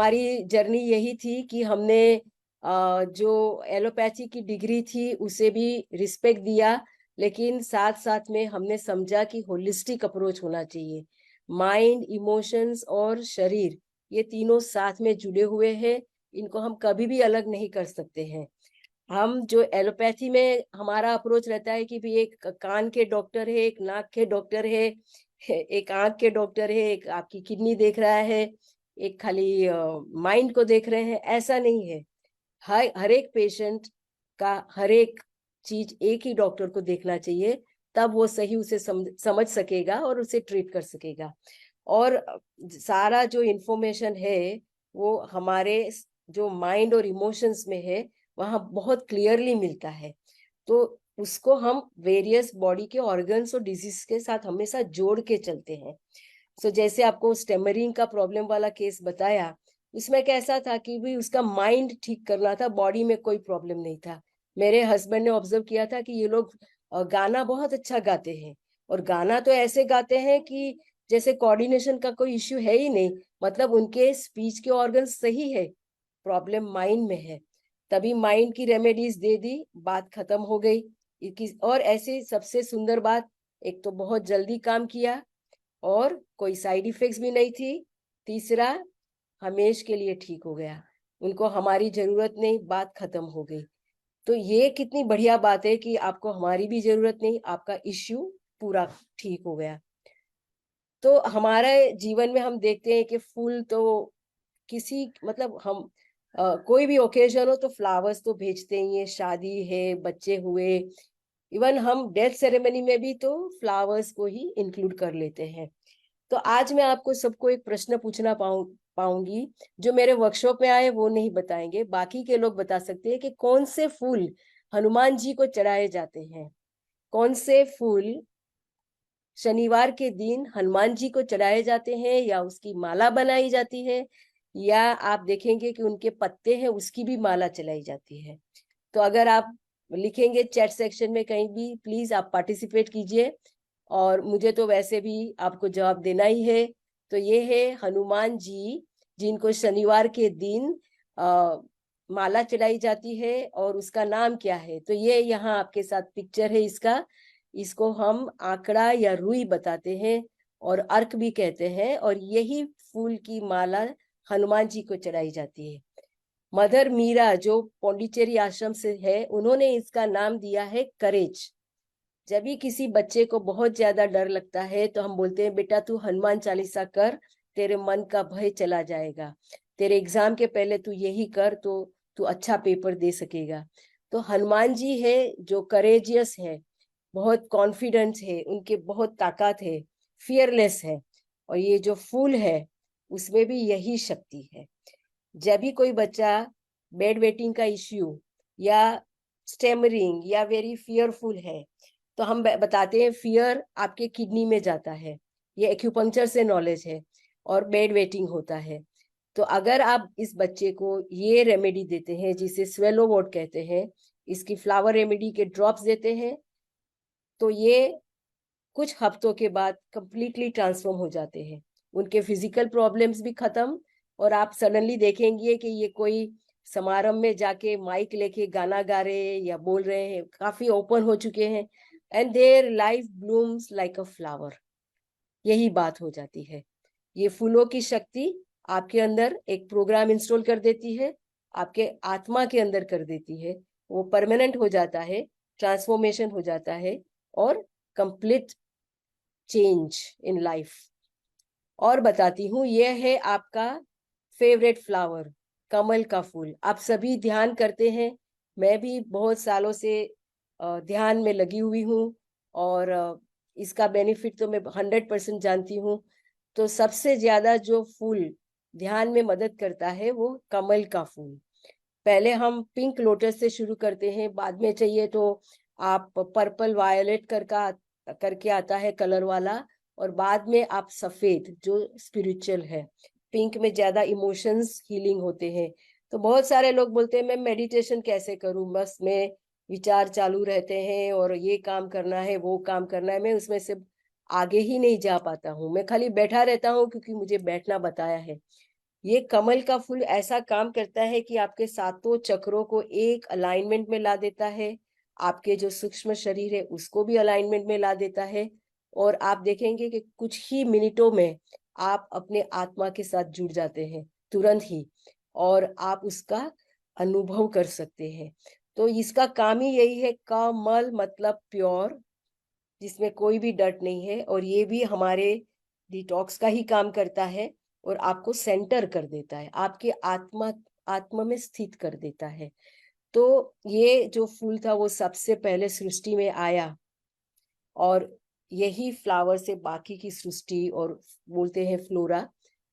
हमारी जर्नी यही थी कि हमने जो एलोपैथी की डिग्री थी उसे भी रिस्पेक्ट दिया, लेकिन साथ साथ में हमने समझा कि होलिस्टिक अप्रोच होना चाहिए। माइंड, इमोशंस और शरीर, ये तीनों साथ में जुड़े हुए हैं, इनको हम कभी भी अलग नहीं कर सकते हैं। हम जो एलोपैथी में हमारा अप्रोच रहता है कि भी एक कान के डॉक्टर है, एक नाक के डॉक्टर है, एक आंख के डॉक्टर है, एक आपकी किडनी देख रहा है, एक खाली माइंड को देख रहे हैं, ऐसा नहीं है। हर एक पेशेंट का हर एक चीज एक ही डॉक्टर को देखना चाहिए, तब वो सही उसे समझ सकेगा और उसे ट्रीट कर सकेगा। और सारा जो इंफॉर्मेशन है वो हमारे जो माइंड और इमोशंस में है वहां बहुत क्लियरली मिलता है। तो उसको हम वेरियस बॉडी के ऑर्गन्स और डिजीज के साथ हमेशा जोड़ के चलते हैं। सो जैसे आपको स्टेमरिंग का प्रॉब्लम वाला केस बताया, उसमें कैसा था कि भी उसका माइंड ठीक करना था, बॉडी में कोई प्रॉब्लम नहीं था। मेरे हस्बैंड ने ऑब्जर्व किया था कि ये लोग गाना बहुत अच्छा गाते हैं, और गाना तो ऐसे गाते हैं कि जैसे कोऑर्डिनेशन का कोई इश्यू है ही नहीं, मतलब उनके स्पीच के ऑर्गन सही है, प्रॉब्लम माइंड में है। तभी माइंड की रेमेडीज दे दी, बात खत्म हो गई। और ऐसे सबसे सुंदर बात, एक तो बहुत जल्दी काम किया और कोई साइड इफेक्ट्स भी नहीं थी। तीसरा, हमेश के लिए ठीक हो गया, उनको हमारी जरूरत नहीं, बात खत्म हो गई। तो ये कितनी बढ़िया बात है कि आपको हमारी भी जरूरत नहीं, आपका इश्यू पूरा ठीक हो गया। तो हमारे जीवन में हम देखते हैं कि फूल तो किसी मतलब हम कोई भी ओकेजन हो तो फ्लावर्स तो भेजते ही हैं, शादी है, बच्चे हुए, इवन हम डेथ सेरेमनी में भी तो फ्लावर्स को ही इंक्लूड कर लेते हैं। तो आज मैं आपको सबको एक प्रश्न पूछना पाऊंगी। जो मेरे वर्कशॉप में आए वो नहीं बताएंगे, बाकी के लोग बता सकते हैं कि कौन से फूल हनुमान जी को चढ़ाए जाते हैं, कौन से फूल शनिवार के दिन हनुमान जी को चढ़ाए जाते हैं या उसकी माला बनाई जाती है, या आप देखेंगे कि उनके पत्ते हैं उसकी भी माला चलाई जाती है। तो अगर आप लिखेंगे चैट सेक्शन में कहीं भी, प्लीज आप पार्टिसिपेट कीजिए, और मुझे तो वैसे भी आपको जवाब देना ही है। तो ये है हनुमान जी जिनको शनिवार के दिन माला चढ़ाई जाती है, और उसका नाम क्या है? तो ये यहाँ आपके साथ पिक्चर है इसका। इसको हम आंकड़ा या रुई बताते हैं और अर्क भी कहते हैं, और यही फूल की माला हनुमान जी को चढ़ाई जाती है। मदर मीरा जो पौंडीचेरी आश्रम से है, उन्होंने इसका नाम दिया है करेज। जब भी किसी बच्चे को बहुत ज्यादा डर लगता है तो हम बोलते हैं बेटा तू हनुमान चालीसा कर, तेरे मन का भय चला जाएगा, तेरे एग्जाम के पहले तू यही कर तो तू अच्छा पेपर दे सकेगा। तो हनुमान जी है जो करेजियस है, बहुत कॉन्फिडेंस है, उनके बहुत ताकत है, फियरलेस है। और ये जो फूल है उसमें भी यही शक्ति है। जब भी कोई बच्चा बेड वेटिंग का इश्यू या स्टेमरिंग या वेरी फियरफुल है, तो हम बताते हैं फियर आपके किडनी में जाता है, ये एक्यूपंक्चर से नॉलेज है, और बेड वेटिंग होता है। तो अगर आप इस बच्चे को ये रेमेडी देते हैं जिसे स्वेलो वॉट कहते हैं, इसकी फ्लावर रेमेडी के ड्रॉप्स देते हैं, तो ये कुछ हफ्तों के बाद कंप्लीटली ट्रांसफॉर्म हो जाते हैं, उनके फिजिकल प्रॉब्लम्स भी खत्म। और आप सडनली देखेंगे कि ये कोई समारोह में जाके माइक लेके गाना गा रहे हैं या बोल रहे हैं, काफी ओपन हो चुके हैं, and their life blooms like a flower. यही बात हो जाती है। ये फूलों की शक्ति आपके अंदर एक प्रोग्राम इंस्टॉल कर देती है, आपके आत्मा के अंदर कर देती है, वो परमानेंट हो जाता है, ट्रांसफॉर्मेशन हो जाता है, और कंप्लीट चेंज इन लाइफ। और बताती हूँ, यह है आपका फेवरेट फ्लावर, कमल का फूल। आप सभी ध्यान करते हैं, मैं भी बहुत सालों से ध्यान में लगी हुई हूँ, और इसका बेनिफिट तो मैं 100% जानती हूँ। तो सबसे ज्यादा जो फूल ध्यान में मदद करता है वो कमल का फूल। पहले हम पिंक लोटस से शुरू करते हैं, बाद में चाहिए तो आप पर्पल वायलेट करके आता है कलर वाला, और बाद में आप सफेद जो स्पिरिचुअल है। पिंक में ज्यादा इमोशंस हीलिंग होते हैं। तो बहुत सारे लोग बोलते हैं मैं मेडिटेशन कैसे करूं, बस मैं विचार चालू रहते हैं और ये काम करना है वो काम करना है, मैं उसमें से आगे ही नहीं जा पाता हूँ, मैं खाली बैठा रहता हूँ क्योंकि मुझे बैठना बताया है। ये कमल का फूल ऐसा काम करता है कि आपके सातों चक्रों को एक अलाइनमेंट में ला देता है, आपके जो सूक्ष्म शरीर है उसको भी अलाइनमेंट में ला देता है, और आप देखेंगे कि कुछ ही मिनटों में आप अपने आत्मा के साथ जुड़ जाते हैं तुरंत ही, और आप उसका अनुभव कर सकते हैं। तो इसका काम ही यही है, कमल मतलब प्योर, जिसमें कोई भी डर्ट नहीं है, और ये भी हमारे डिटॉक्स का ही काम करता है, और आपको सेंटर कर देता है, आपके आत्मा में स्थित कर देता है। तो ये जो फूल था वो सबसे पहले सृष्टि में आया, और यही फ्लावर से बाकी की सृष्टि और बोलते हैं फ्लोरा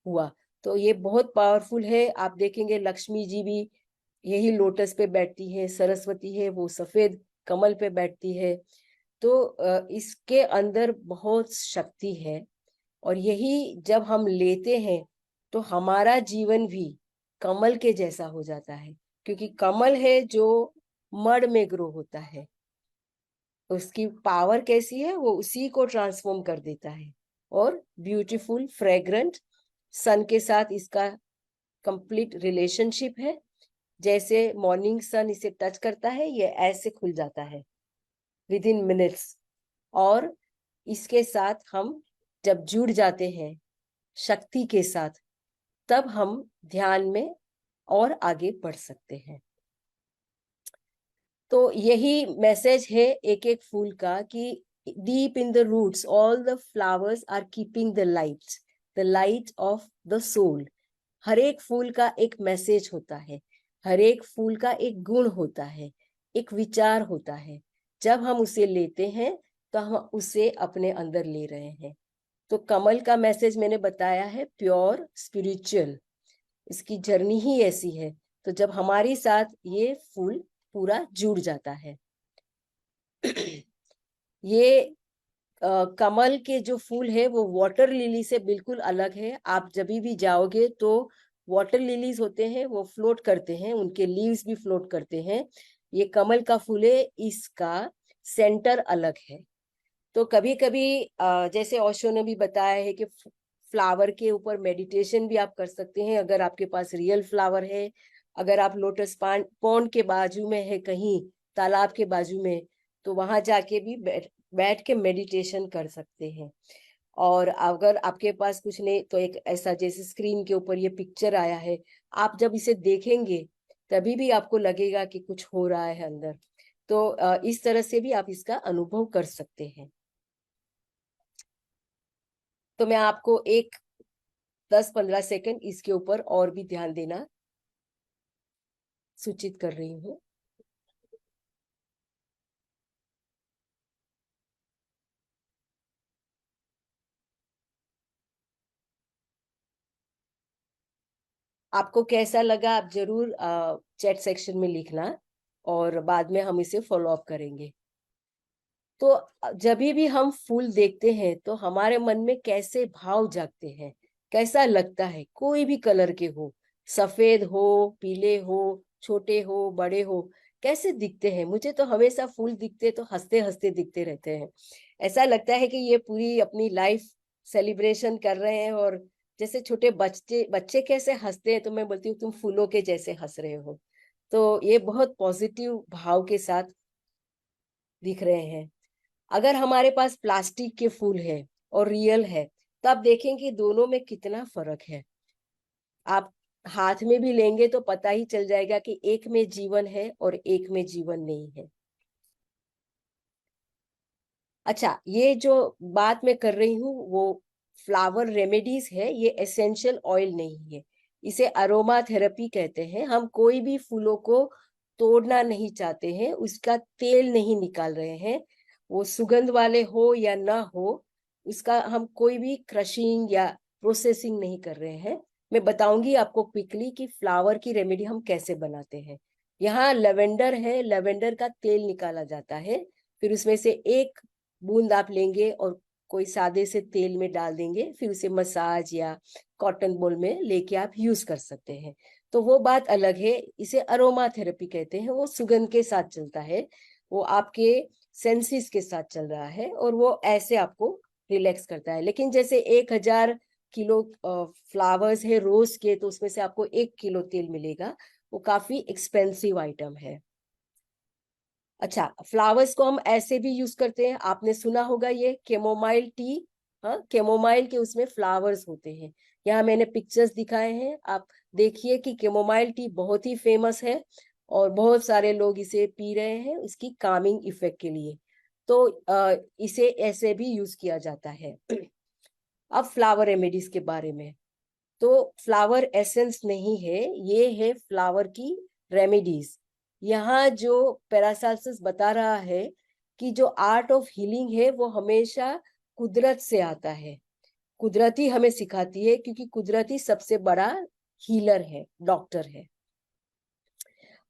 हुआ। तो ये बहुत पावरफुल है। आप देखेंगे लक्ष्मी जी भी यही लोटस पे बैठती है, सरस्वती है वो सफेद कमल पे बैठती है। तो इसके अंदर बहुत शक्ति है, और यही जब हम लेते हैं तो हमारा जीवन भी कमल के जैसा हो जाता है, क्योंकि कमल है जो मड में ग्रो होता है। उसकी पावर कैसी है, वो उसी को ट्रांसफॉर्म कर देता है, और ब्यूटीफुल फ्रेग्रेंट सन के साथ इसका कंप्लीट रिलेशनशिप है। जैसे मॉर्निंग सन इसे टच करता है, ये ऐसे खुल जाता है विद इन मिनट्स, और इसके साथ हम जब जुड़ जाते हैं शक्ति के साथ, तब हम ध्यान में और आगे बढ़ सकते हैं। तो यही मैसेज है एक एक फूल का कि deep in the roots all the flowers are keeping the light of the soul. हर एक फूल का एक मैसेज होता है, हर एक फूल का एक गुण होता है, एक विचार होता है। जब हम उसे लेते हैं तो हम उसे अपने अंदर ले रहे हैं। तो कमल का मैसेज मैंने बताया है प्योर स्पिरिचुअल, इसकी जर्नी ही ऐसी है। तो जब हमारे साथ ये फूल पूरा जुड़ जाता है ये कमल के जो फूल है वो वाटर लिली से बिल्कुल अलग है। आप जब भी जाओगे तो वाटर लिलीज होते हैं वो फ्लोट करते हैं, उनके लीव्स भी फ्लोट करते हैं। ये कमल का फूल है, इसका सेंटर अलग है। तो कभी कभी जैसे ओशो ने भी बताया है कि फ्लावर के ऊपर मेडिटेशन भी आप कर सकते हैं, अगर आपके पास रियल फ्लावर है। अगर आप लोटस पॉन्ड के बाजू में है, कहीं तालाब के बाजू में, तो वहां जाके भी बैठ के मेडिटेशन कर सकते हैं। और अगर आपके पास कुछ नहीं तो एक ऐसा जैसे स्क्रीन के ऊपर ये पिक्चर आया है, आप जब इसे देखेंगे तभी भी आपको लगेगा कि कुछ हो रहा है अंदर। तो इस तरह से भी आप इसका अनुभव कर सकते हैं। तो मैं आपको एक 10-15 सेकंड इसके ऊपर और भी ध्यान देना सूचित कर रही हूँ। आपको कैसा लगा आप जरूर चैट सेक्शन में लिखना, और बाद में हम इसे फॉलो अप करेंगे। तो जब भी हम फूल देखते हैं तो हमारे मन में कैसे भाव जागते हैं, कैसा लगता है, कोई भी कलर के हो, सफेद हो, पीले हो, छोटे हो, बड़े हो, कैसे दिखते हैं। मुझे तो हमेशा फूल दिखते तो हंसते हंसते दिखते रहते हैं। ऐसा लगता है कि ये पूरी अपनी लाइफ सेलिब्रेशन कर रहे हैं, और जैसे छोटे बच्चे बच्चे कैसे हंसते हैं, तो मैं बोलती हूँ तुम फूलों के जैसे हंस रहे हो। तो ये बहुत पॉजिटिव भाव के साथ दिख रहे हैं। अगर हमारे पास प्लास्टिक के फूल है और रियल है, तो आप देखेंगे दोनों में कितना फर्क है। आप हाथ में भी लेंगे तो पता ही चल जाएगा कि एक में जीवन है और एक में जीवन नहीं है। अच्छा, ये जो बात मैं कर रही हूँ वो फ्लावर रेमेडीज है, ये एसेंशियल ऑयल नहीं है। इसे अरोमा थेरेपी कहते हैं। हम कोई भी फूलों को तोड़ना नहीं चाहते हैं, उसका तेल नहीं निकाल रहे हैं। वो सुगंध वाले हो या ना हो, उसका हम कोई भी क्रशिंग या प्रोसेसिंग नहीं कर रहे हैं। मैं बताऊंगी आपको क्विकली कि फ्लावर की रेमेडी हम कैसे बनाते हैं। यहाँ लेवेंडर है, लेवेंडर का तेल निकाला जाता है, फिर उसमें से एक बूंद आप लेंगे और कोई सादे से तेल में डाल देंगे, फिर उसे मसाज या कॉटन बॉल में लेके आप यूज कर सकते हैं। तो वो बात अलग है, इसे अरोमा थेरेपी कहते हैं। वो सुगंध के साथ चलता है, वो आपके सेंसेस के साथ चल रहा है, और वो ऐसे आपको रिलैक्स करता है। लेकिन जैसे 1000 किलो फ्लावर्स है रोज के, तो उसमें से आपको 1 किलो तेल मिलेगा। वो काफी एक्सपेंसिव आइटम है। अच्छा, फ्लावर्स को हम ऐसे भी यूज करते हैं, आपने सुना होगा ये कैमोमाइल टी। हाँ, कैमोमाइल के उसमें फ्लावर्स होते हैं। यहाँ मैंने पिक्चर्स दिखाए हैं, आप देखिए कि कैमोमाइल टी बहुत ही फेमस है और बहुत सारे लोग इसे पी रहे हैं उसकी कामिंग इफेक्ट के लिए। तो इसे ऐसे भी यूज किया जाता है। अब फ्लावर रेमेडीज के बारे में, तो फ्लावर एसेंस नहीं है, ये है फ्लावर की रेमेडीज। यहाँ जो पैरासेल्सस बता रहा है कि जो आर्ट ऑफ हीलिंग है वो हमेशा कुदरत से आता है। कुदरती हमें सिखाती है, क्योंकि कुदरती सबसे बड़ा हीलर है, डॉक्टर है।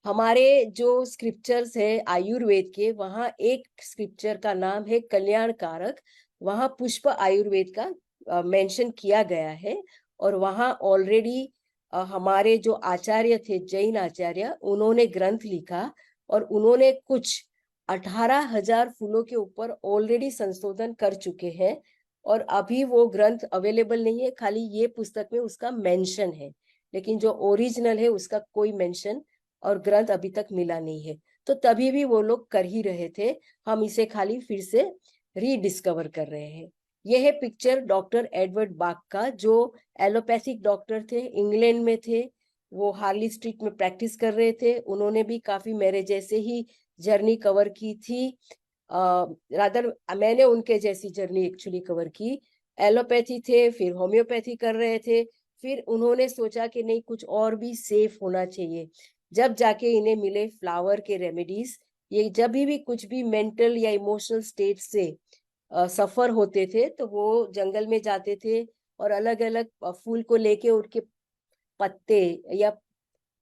हमारे जो स्क्रिप्चर्स है आयुर्वेद के, वहाँ एक स्क्रिप्चर का नाम है कल्याण कारक। वहाँ पुष्प आयुर्वेद का मेंशन किया गया है। और वहाँ ऑलरेडी हमारे जो आचार्य थे, जैन आचार्य, उन्होंने ग्रंथ लिखा और उन्होंने कुछ 18,000 फूलों के ऊपर ऑलरेडी संशोधन कर चुके हैं। और अभी वो ग्रंथ अवेलेबल नहीं है, खाली ये पुस्तक में उसका मेंशन है, लेकिन जो ओरिजिनल है उसका कोई मेंशन और ग्रंथ अभी तक मिला नहीं है। तो तभी भी वो लोग कर ही रहे थे, हम इसे खाली फिर से रीडिस्कवर कर रहे हैं। यह है पिक्चर डॉक्टर एडवर्ड बाक का, जो एलोपैथिक डॉक्टर थे, इंग्लैंड में थे। वो हार्ली स्ट्रीट में प्रैक्टिस कर रहे थे। उन्होंने भी काफी मेरे जैसे ही जर्नी कवर की थी। रादर मैंने उनके जैसी जर्नी एक्चुअली कवर की। एलोपैथी थे, फिर होम्योपैथी कर रहे थे, फिर उन्होंने सोचा कि नहीं, कुछ और भी सेफ होना चाहिए। जब जाके इन्हें मिले फ्लावर के रेमेडीज। ये जब भी कुछ भी मेंटल या इमोशनल स्टेट से सफर होते थे, तो वो जंगल में जाते थे और अलग अलग फूल को लेके उनके पत्ते या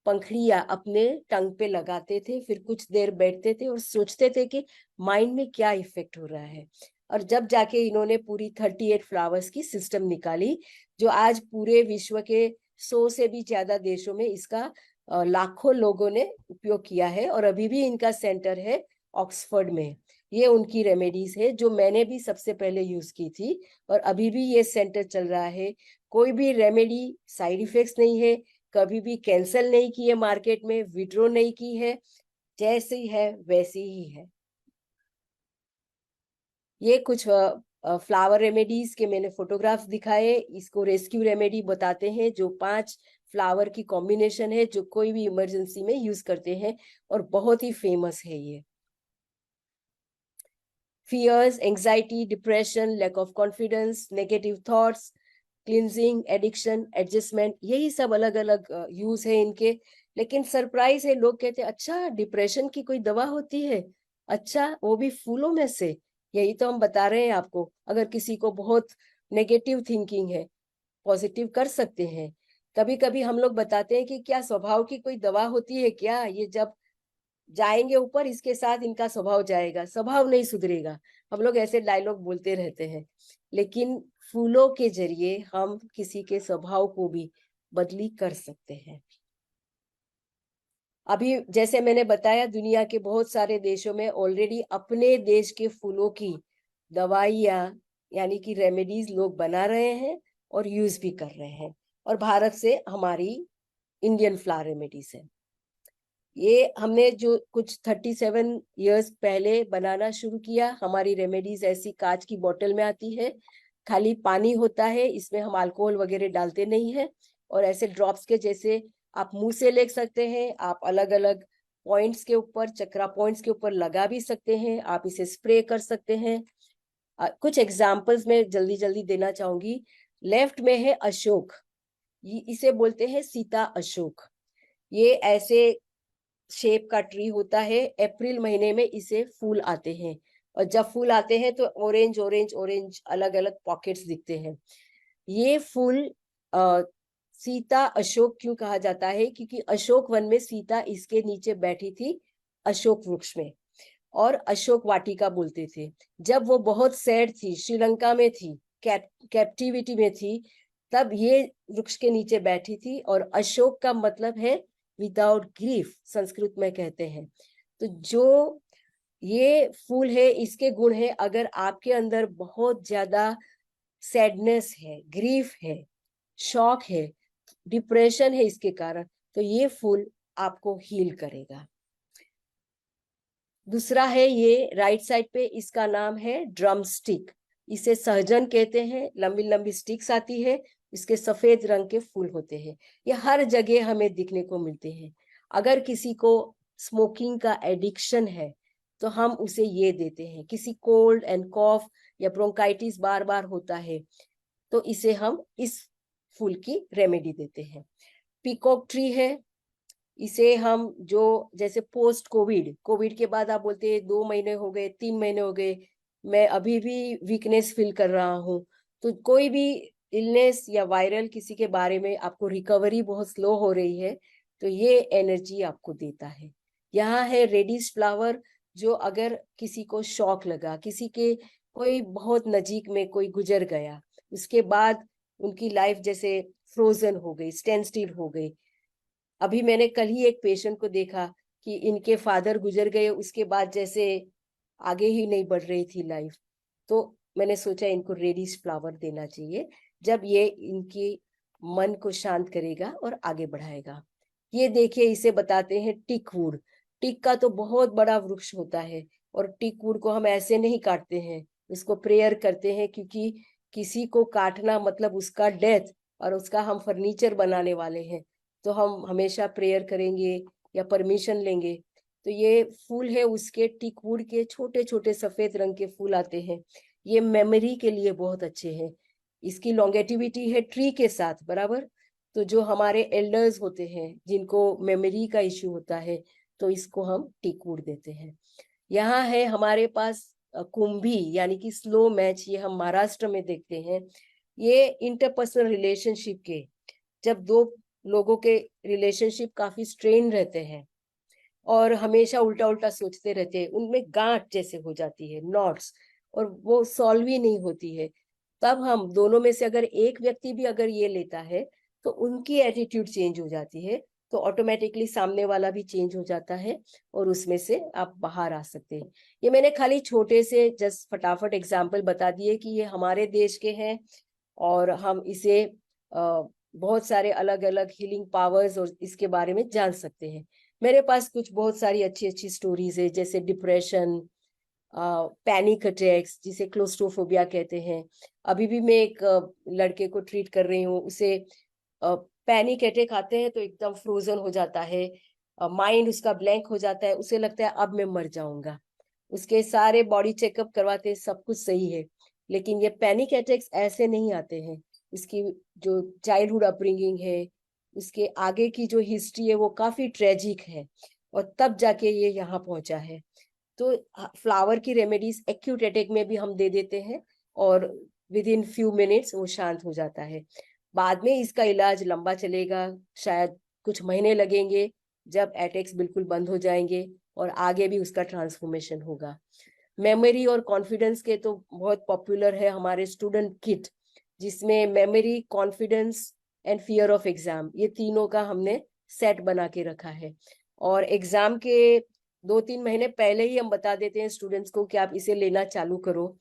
पंखड़ियां अपने टंग पे लगाते थे, फिर कुछ देर बैठते थे और सोचते थे कि माइंड में क्या इफेक्ट हो रहा है। और जब जाके इन्होंने पूरी 38 फ्लावर्स की सिस्टम निकाली, जो आज पूरे विश्व के 100 से भी ज्यादा देशों में इसका लाखों लोगों ने उपयोग किया है। और अभी भी इनका सेंटर है ऑक्सफोर्ड में। ये उनकी रेमेडीज है जो मैंने भी सबसे पहले यूज की थी, और अभी भी ये सेंटर चल रहा है। कोई भी रेमेडी साइड इफेक्ट्स नहीं है, कभी भी कैंसिल नहीं की है, मार्केट में विड्रॉ नहीं की है, जैसी है वैसी ही है। ये कुछ फ्लावर रेमेडीज के मैंने फोटोग्राफ्स दिखाए। इसको रेस्क्यू रेमेडी बताते हैं, जो 5 फ्लावर की कॉम्बिनेशन है, जो कोई भी इमरजेंसी में यूज करते हैं, और बहुत ही फेमस है ये। Fears, anxiety, depression, lack of confidence, negative thoughts, cleansing, addiction, adjustment, यही सब अलग अलग यूज है इनके। लेकिन सरप्राइज है, लोग कहते हैं अच्छा डिप्रेशन की कोई दवा होती है, अच्छा वो भी फूलों में से। यही तो हम बता रहे हैं आपको। अगर किसी को बहुत नेगेटिव थिंकिंग है, पॉजिटिव कर सकते हैं। कभी कभी हम लोग बताते हैं कि क्या स्वभाव की कोई दवा होती है क्या, ये जब जाएंगे ऊपर इसके साथ इनका स्वभाव जाएगा, स्वभाव नहीं सुधरेगा। हम लोग ऐसे डायलॉग बोलते रहते हैं, लेकिन फूलों के जरिए हम किसी के स्वभाव को भी बदली कर सकते हैं। अभी जैसे मैंने बताया, दुनिया के बहुत सारे देशों में ऑलरेडी अपने देश के फूलों की दवाइयाँ यानी कि रेमेडीज लोग बना रहे हैं और यूज भी कर रहे हैं। और भारत से हमारी इंडियन फ्लावर रेमेडीज है। ये हमने जो कुछ 37 इयर्स पहले बनाना शुरू किया। हमारी रेमेडीज ऐसी कांच की बोतल में आती है, खाली पानी होता है, इसमें हम अल्कोहल वगैरह डालते नहीं है। और ऐसे ड्रॉप्स के जैसे आप मुंह से ले सकते हैं, आप अलग अलग पॉइंट्स के ऊपर, चक्रा पॉइंट्स के ऊपर लगा भी सकते हैं, आप इसे स्प्रे कर सकते हैं। कुछ एग्जाम्पल्स में जल्दी जल्दी देना चाहूंगी। लेफ्ट में है अशोक, इसे बोलते हैं सीता अशोक। ये ऐसे शेप का ट्री होता है। अप्रैल महीने में इसे फूल आते हैं, और जब फूल आते हैं तो ऑरेंज ऑरेंज ऑरेंज अलग अलग पॉकेट्स दिखते हैं। ये फूल सीता अशोक क्यों कहा जाता है, क्योंकि अशोक वन में सीता इसके नीचे बैठी थी, अशोक वृक्ष में, और अशोक वाटिका बोलते थे। जब वो बहुत सैड थी, श्रीलंका में थी, कैप्टिविटी में थी, तब ये वृक्ष के नीचे बैठी थी। और अशोक का मतलब है विदाउट ग्रीफ, संस्कृत में कहते हैं। तो जो ये फूल है, इसके गुण है, अगर आपके अंदर बहुत ज्यादा सैडनेस है, ग्रीफ है, शॉक है, डिप्रेशन है इसके कारण, तो ये फूल आपको हील करेगा। दूसरा है ये राइट साइड पे, इसका नाम है ड्रम स्टिक। इसे सहजन कहते हैं, लंबी लंबी स्टिक्स आती है, इसके सफेद रंग के फूल होते हैं। ये हर जगह हमें दिखने को मिलते हैं। अगर किसी को स्मोकिंग का एडिक्शन है तो हम उसे ये देते हैं। किसी कोल्ड एंड कॉफ या ब्रोंकाइटिस बार बार होता है तो इसे हम इस फूल की रेमेडी देते हैं। पीकॉक ट्री है, इसे हम जो जैसे पोस्ट कोविड के बाद आप बोलते हैं 2 महीने हो गए, 3 महीने हो गए, मैं अभी भी वीकनेस फील कर रहा हूँ, तो कोई भी इलनेस या वायरल किसी के बारे में आपको रिकवरी बहुत स्लो हो रही है तो ये एनर्जी आपको देता है। यहाँ है रेडिश फ्लावर, जो अगर किसी को शॉक लगा, किसी के कोई बहुत नजीक में कोई गुजर गया, उसके बाद उनकी लाइफ जैसे फ्रोजन हो गई, स्टैंड स्टिल हो गई। अभी मैंने कल ही एक पेशेंट को देखा कि इनके फादर गुजर गए, उसके बाद जैसे आगे ही नहीं बढ़ रही थी लाइफ, तो मैंने सोचा इनको रेडिश फ्लावर देना चाहिए, जब ये इनकी मन को शांत करेगा और आगे बढ़ाएगा। ये देखिए, इसे बताते हैं टिक वुड। टिक का तो बहुत बड़ा वृक्ष होता है और टिक वुड को हम ऐसे नहीं काटते हैं, इसको प्रेयर करते हैं, क्योंकि किसी को काटना मतलब उसका डेथ, और उसका हम फर्नीचर बनाने वाले हैं, तो हम हमेशा प्रेयर करेंगे या परमिशन लेंगे। तो ये फूल है उसके, टिक वुड के छोटे छोटे सफेद रंग के फूल आते हैं। ये मेमोरी के लिए बहुत अच्छे हैं। इसकी लॉन्गेटिविटी है ट्री के साथ बराबर। तो जो हमारे एल्डर्स होते हैं जिनको मेमोरी का इश्यू होता है, तो इसको हम टिक वुड देते हैं। यहाँ है हमारे पास कुंभी यानी कि स्लो मैच, ये हम महाराष्ट्र में देखते हैं। ये इंटरपर्सनल रिलेशनशिप के, जब दो लोगों के रिलेशनशिप काफी स्ट्रेन रहते हैं और हमेशा उल्टा उल्टा सोचते रहते हैं, उनमें गांठ जैसे हो जाती है, नॉट्स, और वो सॉल्व ही नहीं होती है, तब हम दोनों में से अगर एक व्यक्ति भी अगर ये लेता है तो उनकी एटीट्यूड चेंज हो जाती है, तो ऑटोमेटिकली सामने वाला भी चेंज हो जाता है और उसमें से आप बाहर आ सकते हैं। ये मैंने खाली छोटे से जस्ट फटाफट एग्जाम्पल बता दिए कि ये हमारे देश के हैं और हम इसे बहुत सारे अलग अलग हीलिंग पावर्स और इसके बारे में जान सकते हैं। मेरे पास कुछ बहुत सारी अच्छी अच्छी स्टोरीज है, जैसे डिप्रेशन, पैनिक अटैक्स जिसे क्लोस्ट्रोफोबिया कहते हैं। अभी भी मैं एक लड़के को ट्रीट कर रही हूँ, उसे पैनिक अटैक आते हैं तो एकदम फ्रोजन हो जाता है, माइंड उसका ब्लैंक हो जाता है, उसे लगता है अब मैं मर जाऊंगा। उसके सारे बॉडी चेकअप करवाते हैं, सब कुछ सही है, लेकिन ये पैनिक अटैक्स ऐसे नहीं आते हैं। इसकी जो चाइल्डहुड अपब्रिंगिंग है, उसके आगे की जो हिस्ट्री है वो काफी ट्रेजिक है, और तब जाके ये यहाँ पहुंचा है। तो फ्लावर की रेमेडीज एक्यूट अटैक में भी हम दे देते हैं और विद इन फ्यू मिनट्स वो शांत हो जाता है। बाद में इसका इलाज लंबा चलेगा, शायद कुछ महीने लगेंगे, जब अटैक्स बिल्कुल बंद हो जाएंगे और आगे भी उसका ट्रांसफॉर्मेशन होगा। मेमोरी और कॉन्फिडेंस के तो बहुत पॉपुलर है हमारे स्टूडेंट किट, जिसमें memory, confidence and fear of exam, ये तीनों का हमने सेट बना के रखा है। और एग्जाम के 2-3 महीने पहले ही हम बता देते हैं स्टूडेंट्स को कि आप इसे लेना चालू करो,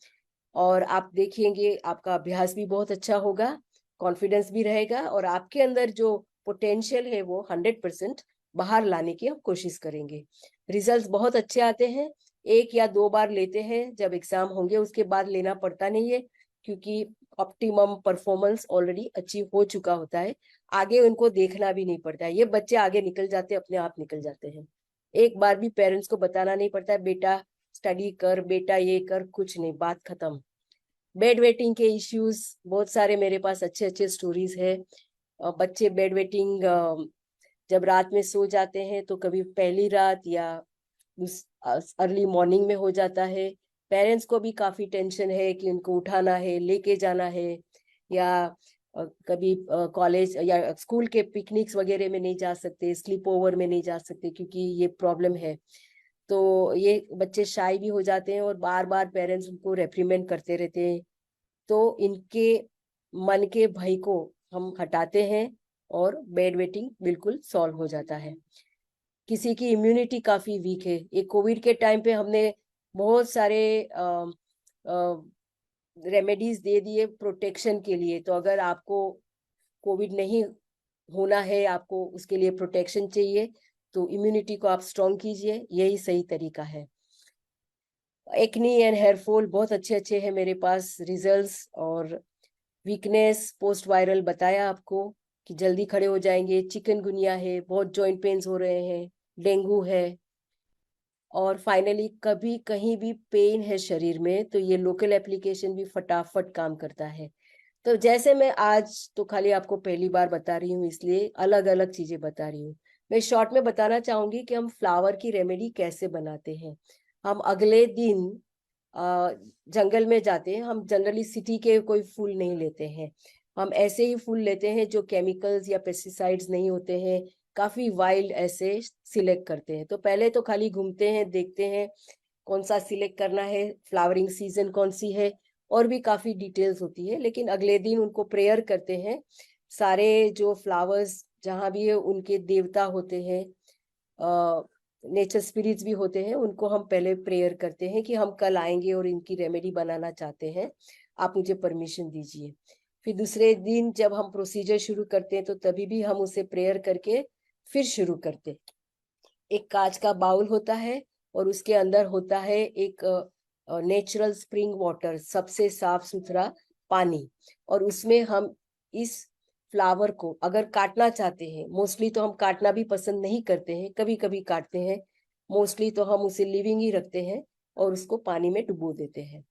और आप देखेंगे आपका अभ्यास भी बहुत अच्छा होगा, कॉन्फिडेंस भी रहेगा, और आपके अंदर जो पोटेंशियल है वो 100% बाहर लाने की हम कोशिश करेंगे। रिजल्ट्स बहुत अच्छे आते हैं। 1 या 2 बार लेते हैं जब एग्जाम होंगे, उसके बाद लेना पड़ता नहीं है, क्योंकि ऑप्टिमम परफॉर्मेंस ऑलरेडी अचीव हो चुका होता है। आगे उनको देखना भी नहीं पड़ता है, ये बच्चे आगे निकल जाते हैं, अपने आप निकल जाते हैं। एक बार भी पेरेंट्स को बताना नहीं पड़ता है बेटा स्टडी कर, बेटा ये कर, कुछ नहीं, बात खत्म। बेड वेटिंग के इश्यूज बहुत सारे मेरे पास अच्छे अच्छे स्टोरीज है। बच्चे बेड वेटिंग जब रात में सो जाते हैं तो कभी पहली रात या अर्ली मॉर्निंग में हो जाता है। पेरेंट्स को भी काफी टेंशन है कि उनको उठाना है, लेके जाना है, या कभी कॉलेज या स्कूल के पिकनिक्स वगैरह में नहीं जा सकते, स्लीप ओवर में नहीं जा सकते, क्योंकि ये प्रॉब्लम है। तो ये बच्चे शाय भी हो जाते हैं और बार बार पेरेंट्स उनको रेप्रीमेंड करते रहते हैं। तो इनके मन के भय को हम हटाते हैं और बेड वेटिंग बिल्कुल सॉल्व हो जाता है। किसी की इम्यूनिटी काफी वीक है, ये कोविड के टाइम पे हमने बहुत सारे रेमेडीज दे दिए प्रोटेक्शन के लिए। तो अगर आपको कोविड नहीं होना है, आपको उसके लिए प्रोटेक्शन चाहिए, तो इम्यूनिटी को आप स्ट्रॉन्ग कीजिए, यही सही तरीका है। एक्नी एंड हेयर फॉल बहुत अच्छे अच्छे हैं मेरे पास रिजल्ट्स। और वीकनेस पोस्ट वायरल बताया आपको कि जल्दी खड़े हो जाएंगे। चिकनगुनिया है, बहुत जॉइंट पेन्स हो रहे हैं, डेंगू है, और फाइनली कभी कहीं भी पेन है शरीर में, तो ये लोकल एप्लीकेशन भी फटाफट काम करता है। तो जैसे मैं आज तो खाली आपको पहली बार बता रही हूँ, इसलिए अलग अलग चीजें बता रही हूँ। मैं शॉर्ट में बताना चाहूंगी कि हम फ्लावर की रेमेडी कैसे बनाते हैं। हम अगले दिन जंगल में जाते हैं। हम जनरली सिटी के कोई फूल नहीं लेते हैं, हम ऐसे ही फूल लेते हैं जो केमिकल्स या पेस्टिसाइड्स नहीं होते हैं, काफी वाइल्ड ऐसे सिलेक्ट करते हैं। तो पहले तो खाली घूमते हैं, देखते हैं कौन सा सिलेक्ट करना है, फ्लावरिंग सीजन कौन सी है, और भी काफी डिटेल्स होती है। लेकिन अगले दिन उनको प्रेयर करते हैं। सारे जो फ्लावर्स जहाँ भी है उनके देवता होते हैं, नेचर स्पिरिट्स भी होते हैं, उनको हम पहले प्रेयर करते हैं कि हम कल आएंगे और इनकी रेमेडी बनाना चाहते हैं, आप मुझे परमिशन दीजिए। फिर दूसरे दिन जब हम प्रोसीजर शुरू करते हैं तो तभी भी हम उसे प्रेयर करके फिर शुरू करते हैं। एक कांच का बाउल होता है और उसके अंदर होता है एक नेचुरल स्प्रिंग वाटर, सबसे साफ सुथरा पानी। और उसमें हम इस फ्लावर को अगर काटना चाहते हैं, मोस्टली तो हम काटना भी पसंद नहीं करते हैं, कभी कभी काटते हैं, मोस्टली तो हम उसे लिविंग ही रखते हैं और उसको पानी में डुबो देते हैं।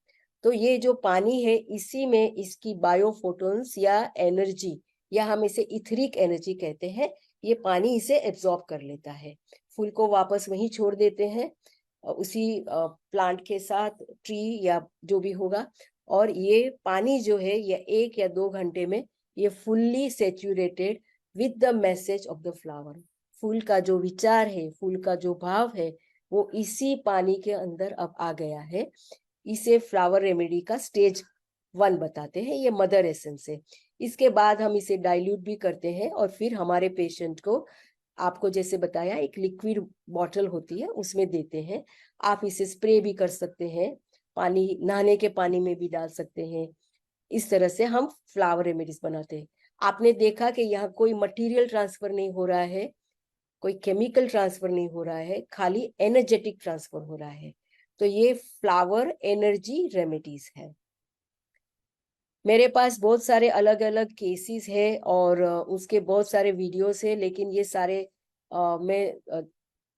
तो ये जो पानी है, इसी में इसकी बायोफोटोन्स या एनर्जी, या हम इसे इथरिक एनर्जी कहते हैं, ये पानी इसे एब्जॉर्ब कर लेता है। फूल को वापस वहीं छोड़ देते हैं, उसी प्लांट के साथ, ट्री या जो भी होगा। और ये पानी जो है ये 1 या 2 घंटे में ये fully saturated with the message of the flower, फूल का जो विचार है, फूल का जो भाव है, वो इसी पानी के अंदर अब आ गया है। इसे फ्लावर रेमेडी का स्टेज 1 बताते हैं, ये मदर एसेंस है। इसके बाद हम इसे डाइल्यूट भी करते हैं और फिर हमारे पेशेंट को, आपको जैसे बताया, एक लिक्विड बॉटल होती है उसमें देते हैं। आप इसे स्प्रे भी कर सकते हैं, पानी, नहाने के पानी में भी डाल सकते हैं। इस तरह से हम फ्लावर रेमेडीज बनाते हैं। आपने देखा कि यहाँ कोई मटेरियल ट्रांसफर नहीं हो रहा है, कोई केमिकल ट्रांसफर नहीं हो रहा है, खाली एनर्जेटिक ट्रांसफर हो रहा है। तो ये फ्लावर एनर्जी रेमेडीज है। मेरे पास बहुत सारे अलग अलग केसेस है और उसके बहुत सारे वीडियोस है, लेकिन ये सारे मैं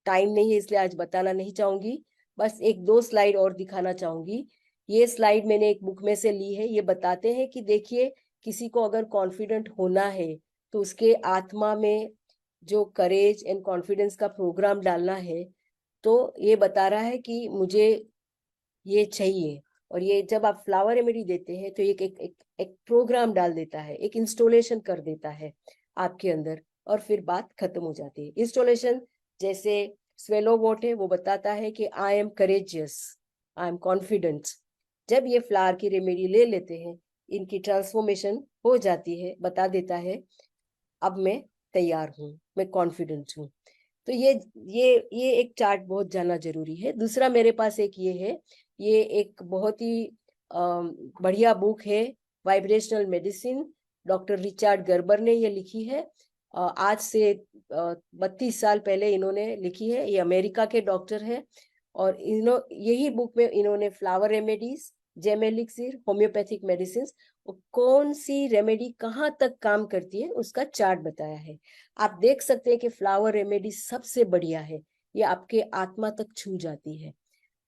टाइम नहीं है इसलिए आज बताना नहीं चाहूंगी। बस 1-2 स्लाइड और दिखाना चाहूंगी। ये स्लाइड मैंने एक बुक में से ली है। ये बताते हैं कि देखिए, किसी को अगर कॉन्फिडेंट होना है तो उसके आत्मा में जो करेज एंड कॉन्फिडेंस का प्रोग्राम डालना है, तो ये बता रहा है कि मुझे ये चाहिए। और ये जब आप फ्लावर रेमेडी देते हैं तो एक प्रोग्राम डाल देता है, एक इंस्टॉलेशन कर देता है आपके अंदर, और फिर बात खत्म हो जाती है। इंस्टॉलेशन जैसे स्वेलो वोट है, वो बताता है कि I am courageous, I am confident. जब ये फ्लावर की रेमेडी ले लेते हैं, इनकी ट्रांसफॉर्मेशन हो जाती है, बता देता है अब मैं तैयार हूँ, मैं कॉन्फिडेंट हूँ। तो ये एक चार्ट बहुत जानना जरूरी है। दूसरा मेरे पास एक ये है, ये एक बहुत ही बढ़िया बुक है, vibrational medicine. Doctor Richard Gerber ने ये लिखी है। आज से 32 साल पहले इन्होंने लिखी है। ये अमेरिका के डॉक्टर है और यही बुक में इन्होंने flower remedies, gem elixir, homeopathic medicine, कौन सी रेमेडी कहाँ तक काम करती है उसका चार्ट बताया है। आप देख सकते हैं कि फ्लावर रेमेडी सबसे बढ़िया है, ये आपके आत्मा तक छू जाती है।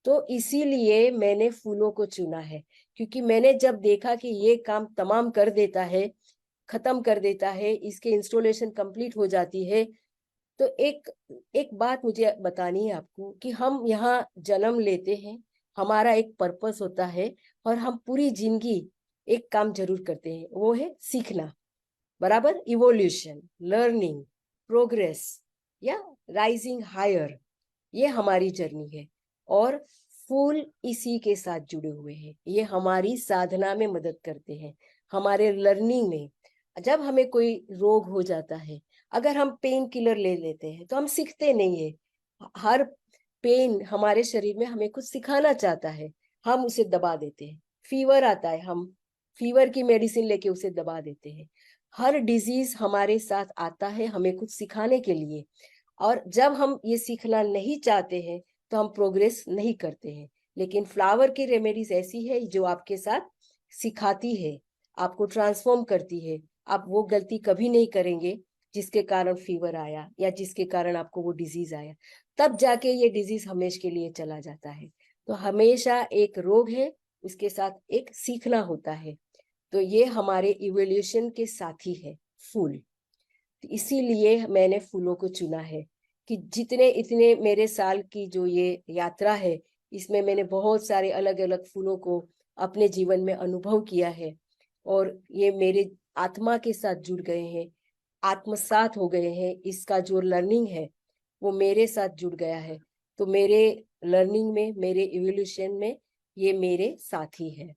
तो इसीलिए मैंने फूलों को चुना है, क्योंकि मैंने जब देखा कि ये काम तमाम कर देता है, खत्म कर देता है, इसके इंस्टॉलेशन कंप्लीट हो जाती है। तो एक एक बात मुझे बतानी है आपको कि हम यहाँ जन्म लेते हैं, हमारा एक पर्पस होता है, और हम पूरी जिंदगी एक काम जरूर करते हैं, वो है सीखना, बराबर, इवोल्यूशन, लर्निंग, प्रोग्रेस, या राइजिंग हायर, ये हमारी जर्नी है। और फूल इसी के साथ जुड़े हुए हैं, ये हमारी साधना में मदद करते हैं, हमारे लर्निंग में। जब हमें कोई रोग हो जाता है, अगर हम पेन किलर ले लेते हैं तो हम सीखते नहीं है। हर पेन हमारे शरीर में हमें कुछ सिखाना चाहता है, हम उसे दबा देते हैं, फीवर आता है, हम फीवर की मेडिसिन लेके उसे दबा देते हैं। हर डिजीज हमारे साथ आता है हमें कुछ सिखाने के लिए, और जब हम ये सीखना नहीं चाहते हैं तो हम प्रोग्रेस नहीं करते हैं। लेकिन फ्लावर की रेमेडीज ऐसी है जो आपके साथ सिखाती है, आपको ट्रांसफॉर्म करती है। आप वो गलती कभी नहीं करेंगे जिसके कारण फीवर आया या जिसके कारण आपको वो डिजीज आया, तब जाके ये डिजीज हमेशा के लिए चला जाता है। तो हमेशा एक रोग है, उसके साथ एक सीखना होता है। तो ये हमारे इवोल्यूशन के साथी है फूल। तो इसीलिए मैंने फूलों को चुना है कि जितने इतने मेरे साल की जो ये यात्रा है, इसमें मैंने बहुत सारे अलग अलग फूलों को अपने जीवन में अनुभव किया है, और ये मेरे आत्मा के साथ जुड़ गए हैं, आत्मसात हो गए हैं। इसका जो लर्निंग है वो मेरे साथ जुड़ गया है। तो मेरे लर्निंग में, मेरे इवोल्यूशन में ये मेरे साथी है।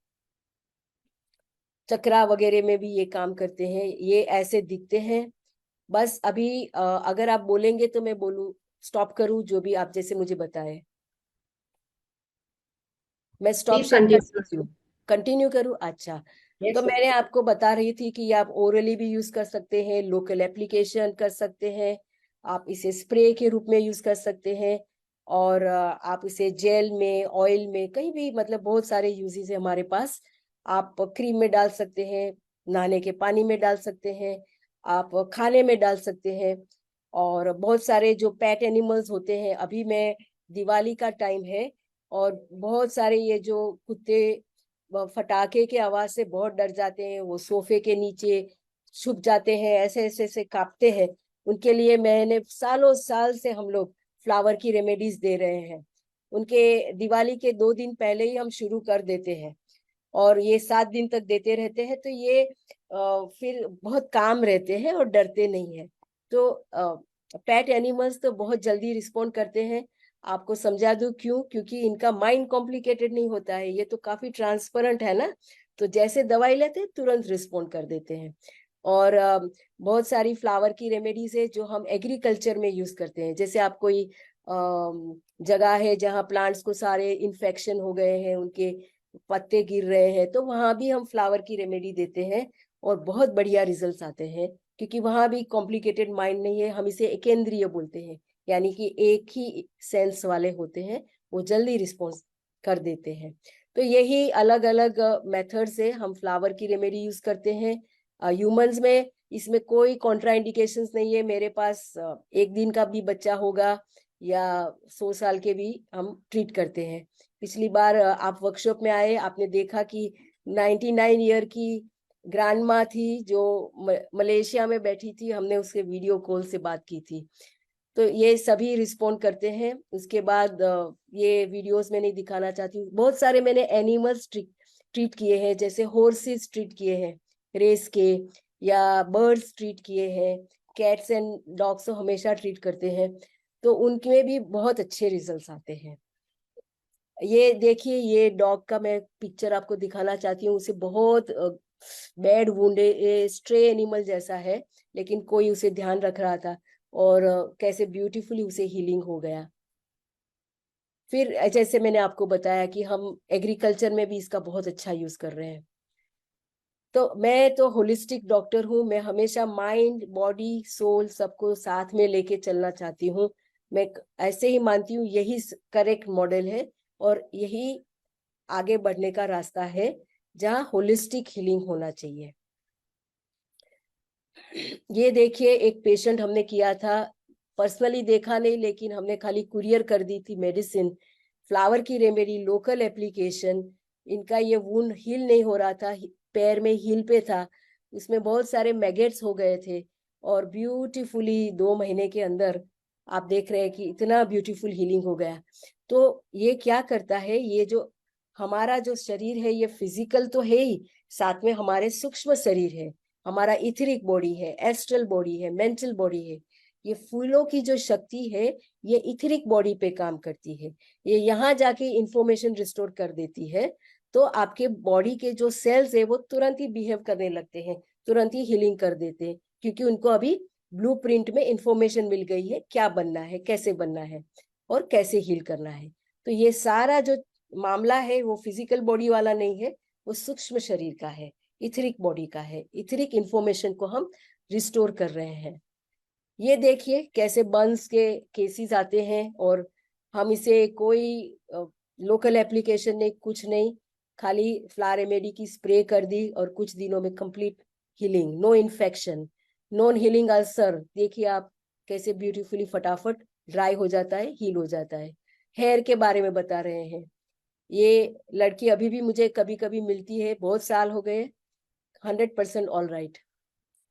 चक्रा वगैरह में भी ये काम करते हैं, ये ऐसे दिखते हैं। बस अभी अगर आप बोलेंगे तो मैं बोलूं, स्टॉप करूं, जो भी आप जैसे मुझे बताए, मैं स्टॉप प्लीज शेयर कर कंटिन्यू। सकती हूँ, कंटिन्यू करूं? अच्छा। तो यस। मैंने आपको बता रही थी कि आप ओरली भी यूज कर सकते हैं, लोकल एप्लीकेशन कर सकते हैं, आप इसे स्प्रे के रूप में यूज कर सकते हैं, और आप इसे जेल में, ऑयल में, कहीं भी, मतलब बहुत सारे यूजेस है हमारे पास। आप क्रीम में डाल सकते हैं, नहाने के पानी में डाल सकते हैं, आप खाने में डाल सकते हैं। और बहुत सारे जो पेट एनिमल्स होते हैं, अभी मैं, दिवाली का टाइम है, और बहुत सारे ये जो कुत्ते फटाके के आवाज से बहुत डर जाते हैं, वो सोफे के नीचे छुप जाते हैं, ऐसे ऐसे ऐसे कांपते हैं। उनके लिए मैंने सालों साल से हम लोग फ्लावर की रेमेडीज दे रहे हैं। उनके दिवाली के 2 दिन पहले ही हम शुरू कर देते हैं, और ये 7 दिन तक देते रहते हैं। तो ये फिर बहुत काम रहते हैं और डरते नहीं है। तो पेट एनिमल्स तो बहुत जल्दी रिस्पॉन्ड करते हैं। आपको समझा दूं क्यों? क्योंकि इनका माइंड कॉम्प्लिकेटेड नहीं होता है, ये तो काफी ट्रांसपेरेंट है ना। तो जैसे दवाई लेते हैं तुरंत रिस्पॉन्ड कर देते हैं। और बहुत सारी फ्लावर की रेमेडीज है जो हम एग्रीकल्चर में यूज करते हैं। जैसे आप कोई जगह है जहाँ प्लांट्स को सारे इन्फेक्शन हो गए हैं, उनके पत्ते गिर रहे हैं, तो वहां भी हम फ्लावर की रेमेडी देते हैं, और बहुत बढ़िया रिजल्ट्स आते हैं। क्योंकि वहां भी कॉम्प्लिकेटेड माइंड नहीं है, हम इसे एकेंद्रिय बोलते हैं, यानी कि एक ही सेंस वाले होते हैं, वो जल्दी रिस्पॉन्स कर देते हैं। तो यही अलग अलग मेथड से हम फ्लावर की रेमेडी यूज करते हैं। ह्यूमंस में इसमें कोई कॉन्ट्राइंडिकेशंस नहीं है। मेरे पास 1 दिन का भी बच्चा होगा या 100 साल के भी हम ट्रीट करते हैं। पिछली बार आप वर्कशॉप में आए, आपने देखा कि 99 ईयर की ग्रैंड माँ थी जो मलेशिया में बैठी थी, हमने उसके वीडियो कॉल से बात की थी। तो ये सभी रिस्पॉन्ड करते हैं। उसके बाद ये वीडियोस में नहीं दिखाना चाहती हूँ, बहुत सारे मैंने एनिमल्स ट्रीट किए हैं, जैसे हॉर्सेस ट्रीट किए हैं रेस के, या बर्ड्स ट्रीट किए हैं, कैट्स एंड डॉग्स तो हमेशा ट्रीट करते हैं। तो उनके भी बहुत अच्छे रिजल्ट्स आते हैं। ये देखिए, ये डॉग का मैं पिक्चर आपको दिखाना चाहती हूँ। उसे बहुत बैड वुंड, स्ट्रे एनिमल जैसा है, लेकिन कोई उसे ध्यान रख रहा था, और कैसे ब्यूटीफुली उसे हीलिंग हो गया। फिर जैसे मैंने आपको बताया कि हम एग्रीकल्चर में भी इसका बहुत अच्छा यूज कर रहे हैं। तो मैं तो होलिस्टिक डॉक्टर हूँ, मैं हमेशा माइंड, बॉडी, सोल सबको साथ में लेके चलना चाहती हूँ। मैं ऐसे ही मानती हूँ यही करेक्ट मॉडल है, और यही आगे बढ़ने का रास्ता है, जहाँ होलिस्टिक हीलिंग होना चाहिए। ये देखिए, एक पेशेंट हमने किया था, पर्सनली देखा नहीं, लेकिन हमने खाली कुरियर कर दी थी मेडिसिन, फ्लावर की रेमेडी, लोकल एप्लीकेशन। इनका ये वुंड हील नहीं हो रहा था, पैर में हील पे था, उसमें बहुत सारे मैगेट्स हो गए थे, और ब्यूटीफुली 2 महीने के अंदर आप देख रहे हैं कि इतना ब्यूटीफुल हीलिंग हो गया। तो ये क्या करता है, ये जो हमारा जो शरीर है, ये फिजिकल तो है ही, साथ में हमारे सूक्ष्म शरीर है, हमारा इथरिक बॉडी है, एस्ट्रल बॉडी है, मेंटल बॉडी है। ये फूलों की जो शक्ति है, ये इथरिक बॉडी पे काम करती है, ये यहाँ जाके इंफॉर्मेशन रिस्टोर कर देती है। तो आपके बॉडी के जो सेल्स है वो तुरंत ही बिहेव करने लगते हैं, तुरंत ही हीलिंग कर देते हैं, क्योंकि उनको अभी ब्लूप्रिंट में इंफॉर्मेशन मिल गई है, क्या बनना है, कैसे बनना है, और कैसे हील करना है। तो ये सारा जो मामला है वो फिजिकल बॉडी वाला नहीं है, वो सूक्ष्म शरीर का है, इथरिक बॉडी का है। इथरिक इंफॉर्मेशन को हम रिस्टोर कर रहे हैं। ये देखिए कैसे बर्न्स के केसेस आते हैं, और हम इसे कोई लोकल एप्लीकेशन नहीं, कुछ नहीं, खाली फ्लावर रेमेडी की स्प्रे कर दी और कुछ दिनों में complete healing, no infection, non healing ulcer देखिए आप कैसे ब्यूटीफुली फटाफट ड्राई हो जाता है, हील हो जाता है। हेयर के बारे में बता रहे हैं, ये लड़की अभी भी मुझे कभी कभी मिलती है, बहुत साल हो गए, 100% ऑल राइट।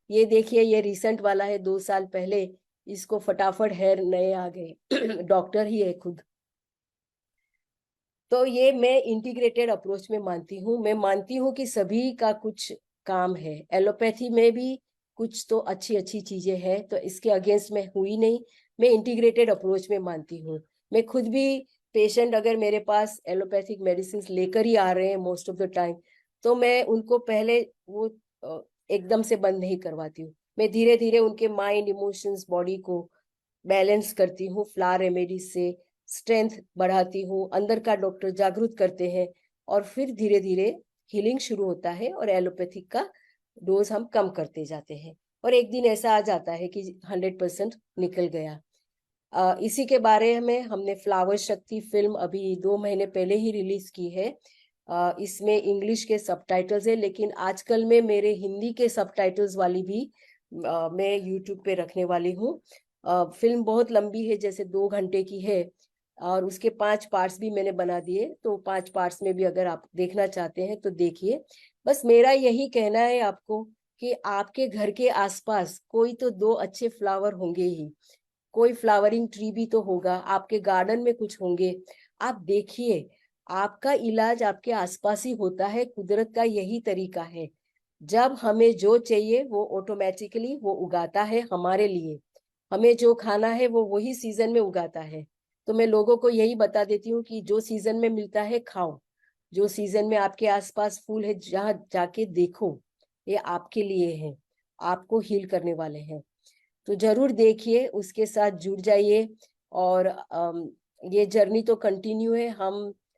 ये देखिए ये रिसेंट वाला है, 2 साल पहले इसको फटाफट हेयर नए आ गए डॉक्टर ही है खुद। तो ये मैं इंटीग्रेटेड अप्रोच में मानती हूँ। मैं मानती हूँ कि सभी का कुछ काम है, एलोपैथी में भी कुछ तो अच्छी अच्छी चीजें हैं, तो इसके अगेंस्ट मैं हुई नहीं। मैं इंटीग्रेटेड अप्रोच में मानती हूँ। मैं खुद भी पेशेंट अगर मेरे पास एलोपैथिक मेडिसिन लेकर ही आ रहे हैं मोस्ट ऑफ द टाइम, तो मैं उनको पहले वो एकदम से बंद नहीं करवाती हूँ। मैं धीरे धीरे उनके माइंड, इमोशंस, बॉडी को बैलेंस करती हूँ, फ्लावर रेमेडी से स्ट्रेंथ बढ़ाती हूँ, अंदर का डॉक्टर जागरूक करते हैं, और फिर धीरे धीरे हीलिंग शुरू होता है और एलोपैथिक का डोज हम कम करते जाते हैं, और एक दिन ऐसा आ जाता है कि 100% निकल गया। इसी के बारे में हमने फ्लावर शक्ति फिल्म अभी 2 महीने पहले ही रिलीज की है। इसमें इंग्लिश के सबटाइटल्स है, लेकिन आजकल में मेरे हिंदी के सबटाइटल्स वाली भी मैं यूट्यूब पे रखने वाली हूँ। फिल्म बहुत लंबी है, जैसे 2 घंटे की है, और उसके 5 पार्ट्स भी मैंने बना दिए, तो 5 पार्ट्स में भी अगर आप देखना चाहते हैं तो देखिए। बस मेरा यही कहना है आपको कि आपके घर के आसपास कोई तो 2 अच्छे फ्लावर होंगे ही, कोई फ्लावरिंग ट्री भी तो होगा, आपके गार्डन में कुछ होंगे। आप देखिए, आपका इलाज आपके आसपास ही होता है, कुदरत का यही तरीका है। जब हमें जो चाहिए वो ऑटोमेटिकली वो उगाता है हमारे लिए। हमें जो खाना है वो वही सीजन में उगाता है। तो मैं लोगों को यही बता देती हूँ कि जो सीजन में मिलता है खाओ, जो सीजन में आपके आसपास फूल है जहाँ जाके देखो, ये आपके लिए है, आपको हील करने वाले हैं। तो जरूर देखिए, उसके साथ जुड़ जाइए, और ये जर्नी तो कंटिन्यू है।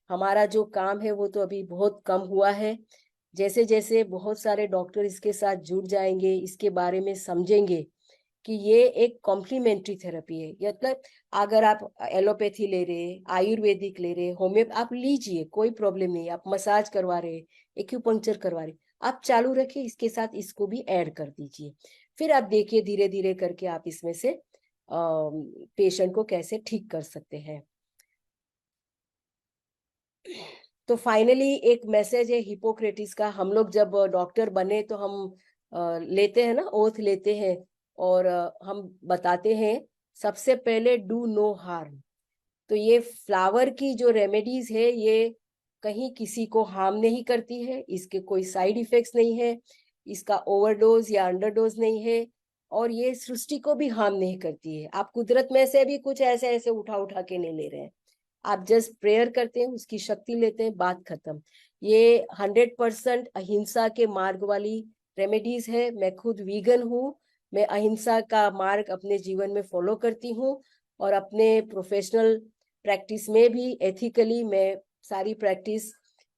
हमारा जो काम है वो तो अभी बहुत कम हुआ है। जैसे जैसे बहुत सारे डॉक्टर इसके साथ जुड़ जाएंगे, इसके बारे में समझेंगे कि ये एक कॉम्प्लीमेंट्री थेरेपी है, मतलब अगर आप एलोपैथी ले रहे, आयुर्वेदिक ले रहे, होम्योपैथ आप लीजिए, कोई प्रॉब्लम नहीं। आप मसाज करवा रहे, एक्यूपंक्चर करवा रहे, आप चालू रखिए, इसके साथ इसको भी ऐड कर दीजिए। फिर आप देखिए धीरे धीरे करके आप इसमें से पेशेंट को कैसे ठीक कर सकते हैं। तो फाइनली एक मैसेज है हिपोक्रेटिस का। हम लोग जब डॉक्टर बने तो हम लेते हैं ना, ओथ लेते हैं, और हम बताते हैं सबसे पहले डू नो हार्म। तो ये फ्लावर की जो रेमेडीज है ये कहीं किसी को हार्म नहीं करती है, इसके कोई साइड इफेक्ट्स नहीं है, इसका ओवरडोज या अंडरडोज नहीं है, और ये सृष्टि को भी हार्म नहीं करती है। आप कुदरत में से भी कुछ ऐसे ऐसे उठा उठा के नहीं ले रहे हैं, आप जस्ट प्रेयर करते हैं, उसकी शक्ति लेते हैं, बात खत्म। ये 100% अहिंसा के मार्ग वाली रेमेडीज है। मैं खुद वीगन हूँ, मैं अहिंसा का मार्ग अपने जीवन में फॉलो करती हूँ, और अपने प्रोफेशनल प्रैक्टिस में भी एथिकली मैं सारी प्रैक्टिस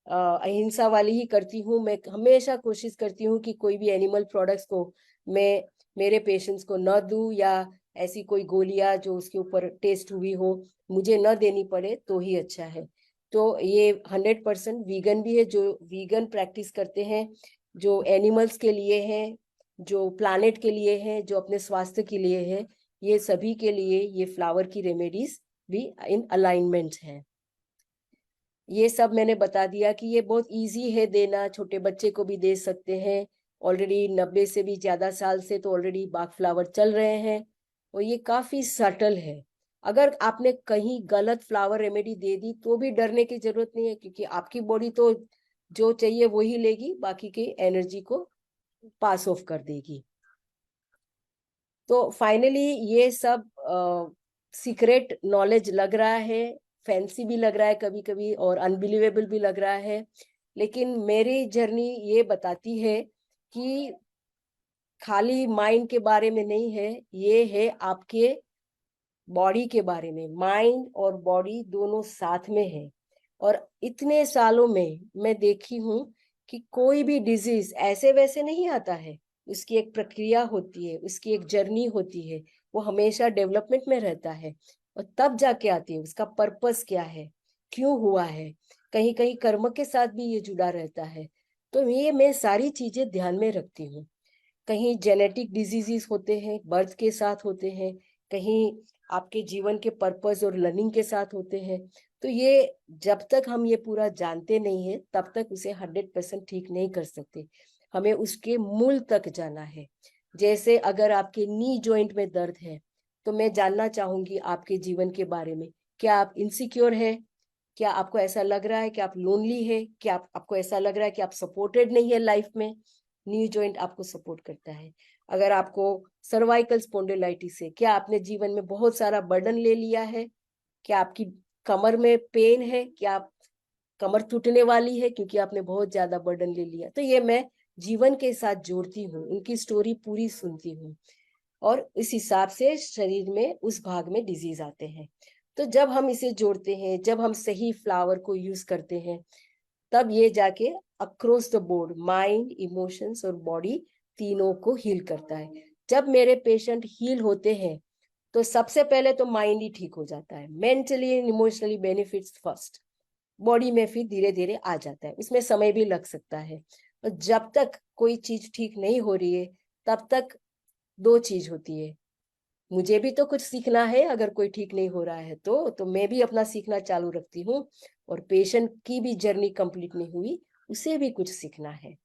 अहिंसा वाली ही करती हूँ। मैं हमेशा कोशिश करती हूँ कि कोई भी एनिमल प्रोडक्ट्स को मैं मेरे पेशेंट्स को न दूं, या ऐसी कोई गोलियां जो उसके ऊपर टेस्ट हुई हो मुझे न देनी पड़े तो ही अच्छा है। तो ये 100% वीगन भी है, जो वीगन प्रैक्टिस करते हैं, जो एनिमल्स के लिए हैं, जो प्लानेट के लिए हैं, जो अपने स्वास्थ्य के लिए है, ये सभी के लिए ये फ्लावर की रेमेडीज भी इन अलाइनमेंट है। ये सब मैंने बता दिया कि ये बहुत इजी है देना, छोटे बच्चे को भी दे सकते हैं। ऑलरेडी 90 से भी ज्यादा साल से तो ऑलरेडी बाग फ्लावर चल रहे हैं, और ये काफी सटल है। अगर आपने कहीं गलत फ्लावर रेमेडी दे दी तो भी डरने की जरूरत नहीं है, क्योंकि आपकी बॉडी तो जो चाहिए वही लेगी, बाकी की एनर्जी को पास ऑफ कर देगी। तो फाइनली ये सब सीक्रेट नॉलेज लग रहा है, फैंसी भी लग रहा है कभी कभी, और अनबिलीवेबल भी लग रहा है, लेकिन मेरी जर्नी ये बताती है कि खाली माइंड के बारे में नहीं है, ये है आपके बॉडी के बारे में। माइंड और बॉडी दोनों साथ में है, और इतने सालों में मैं देखी हूँ कि कोई भी डिजीज ऐसे वैसे नहीं आता है, उसकी एक प्रक्रिया होती है, उसकी एक जर्नी होती है, वो हमेशा डेवलपमेंट में रहता है और तब जाके आती है। उसका पर्पस क्या है, क्यों हुआ है, कहीं कहीं कर्म के साथ भी ये जुड़ा रहता है। तो ये मैं सारी चीजें ध्यान में रखती हूँ। कहीं जेनेटिक डिजीजेस होते हैं, बर्थ के साथ होते हैं, कहीं आपके जीवन के पर्पस और लर्निंग के साथ होते हैं। तो ये जब तक हम ये पूरा जानते नहीं है तब तक उसे 100% ठीक नहीं कर सकते। हमें उसके मूल तक जाना है। जैसे अगर आपके नी जॉइंट में दर्द है तो मैं जानना चाहूंगी आपके जीवन के बारे में। क्या आप इनसिक्योर है? क्या आपको ऐसा लग रहा है कि आप लोनली है? क्या आपको ऐसा लग रहा है कि आप सपोर्टेड नहीं है लाइफ में? न्यू जॉइंट आपको सपोर्ट करता है। अगर आपको सर्वाइकल स्पॉन्डिलाइटिस है, क्या आपने जीवन में बहुत सारा बर्डन ले लिया है? क्या आपकी कमर में पेन है? क्या आप कमर टूटने वाली है क्योंकि आपने बहुत ज्यादा बर्डन ले लिया? तो ये मैं जीवन के साथ जोड़ती हूँ, उनकी स्टोरी पूरी सुनती हूँ और इस हिसाब से शरीर में उस भाग में डिजीज आते हैं। तो जब हम इसे जोड़ते हैं, जब हम सही फ्लावर को यूज करते हैं, तब ये जाके across the board mind, emotions और बॉडी तीनों को हील करता है। जब मेरे पेशेंट हील होते हैं तो सबसे पहले तो माइंड ही ठीक हो जाता है, mentally and emotionally benefits first. Body में फिर धीरे धीरे आ जाता है, उसमें समय भी लग सकता है। और जब तक कोई चीज ठीक नहीं हो रही है तब तक दो चीज होती है, मुझे भी तो कुछ सीखना है। अगर कोई ठीक नहीं हो रहा है तो मैं भी अपना सीखना चालू रखती हूँ, और पेशेंट की भी जर्नी कंप्लीट नहीं हुई, उसे भी कुछ सीखना है।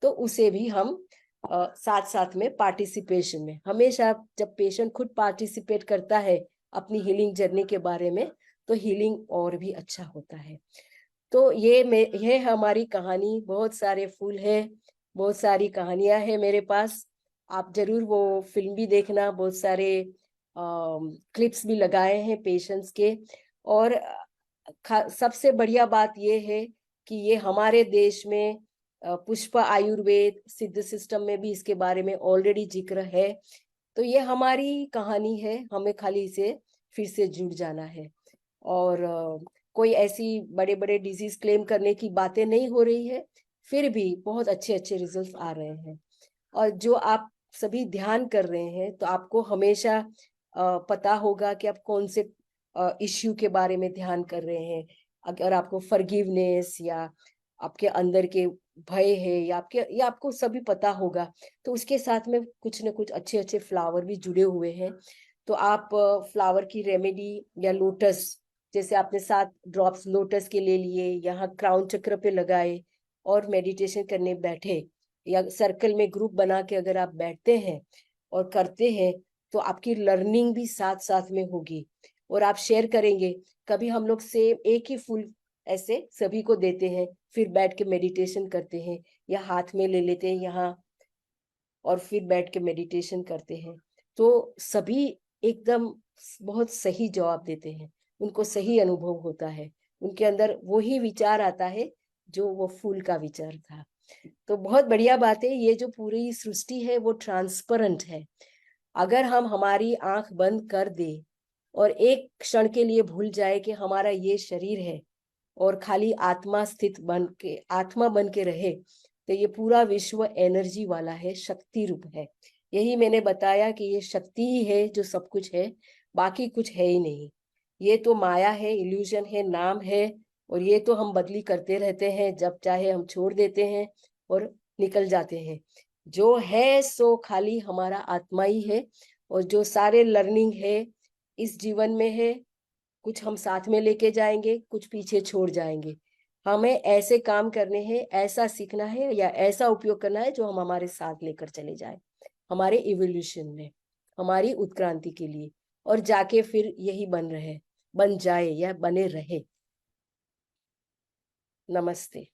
तो उसे भी हम साथ साथ में पार्टिसिपेशन में हमेशा, जब पेशेंट खुद पार्टिसिपेट करता है अपनी हीलिंग जर्नी के बारे में, तो हीलिंग और भी अच्छा होता है। तो ये हमारी कहानी, बहुत सारे फूल है, बहुत सारी कहानियां हैं मेरे पास। आप जरूर वो फिल्म भी देखना, बहुत सारे क्लिप्स भी लगाए हैं पेशेंट्स के। और सबसे बढ़िया बात ये है कि ये हमारे देश में पुष्प आयुर्वेद सिद्ध सिस्टम में भी इसके बारे में ऑलरेडी जिक्र है। तो ये हमारी कहानी है, हमें खाली इसे फिर से जुड़ जाना है। और कोई ऐसी बड़े बड़े डिजीज क्लेम करने की बातें नहीं हो रही है, फिर भी बहुत अच्छे अच्छे रिजल्ट्स आ रहे हैं। और जो आप सभी ध्यान कर रहे हैं तो आपको हमेशा पता होगा कि आप कौन से इश्यू के बारे में ध्यान कर रहे हैं। अगर आपको फॉरगिवनेस या आपके अंदर के भय है या आपको सभी पता होगा, तो उसके साथ में कुछ न कुछ अच्छे अच्छे फ्लावर भी जुड़े हुए हैं। तो आप फ्लावर की रेमेडी या लोटस, जैसे आपने 7 ड्रॉप्स लोटस के ले लिए, यहाँ क्राउन चक्र पे लगाए और मेडिटेशन करने बैठे, या सर्कल में ग्रुप बना के अगर आप बैठते हैं और करते हैं, तो आपकी लर्निंग भी साथ साथ में होगी और आप शेयर करेंगे। कभी हम लोग सेम एक ही फूल ऐसे सभी को देते हैं, फिर बैठ के मेडिटेशन करते हैं, या हाथ में ले लेते हैं यहाँ और फिर बैठ के मेडिटेशन करते हैं, तो सभी एकदम बहुत सही जवाब देते हैं, उनको सही अनुभव होता है, उनके अंदर वही विचार आता है जो वो फूल का विचार था। तो बहुत बढ़िया बात है, ये जो पूरी सृष्टि है वो ट्रांसपेरेंट है। अगर हम हमारी आंख बंद कर दे और एक क्षण के लिए भूल जाए कि हमारा ये शरीर है और खाली आत्मा बन के रहे, तो ये पूरा विश्व एनर्जी वाला है, शक्ति रूप है। यही मैंने बताया कि ये शक्ति ही है जो सब कुछ है, बाकी कुछ है ही नहीं। ये तो माया है, इल्यूजन है, नाम है, और ये तो हम बदली करते रहते हैं, जब चाहे हम छोड़ देते हैं और निकल जाते हैं। जो है सो खाली हमारा आत्मा ही है, और जो सारे लर्निंग है इस जीवन में है, कुछ हम साथ में लेके जाएंगे, कुछ पीछे छोड़ जाएंगे। हमें ऐसे काम करने हैं, ऐसा सीखना है या ऐसा उपयोग करना है जो हम हमारे साथ लेकर चले जाए हमारे इवोल्यूशन में, हमारी उत्क्रांति के लिए, और जाके फिर यही बन जाए या बने रहे। नमस्ते।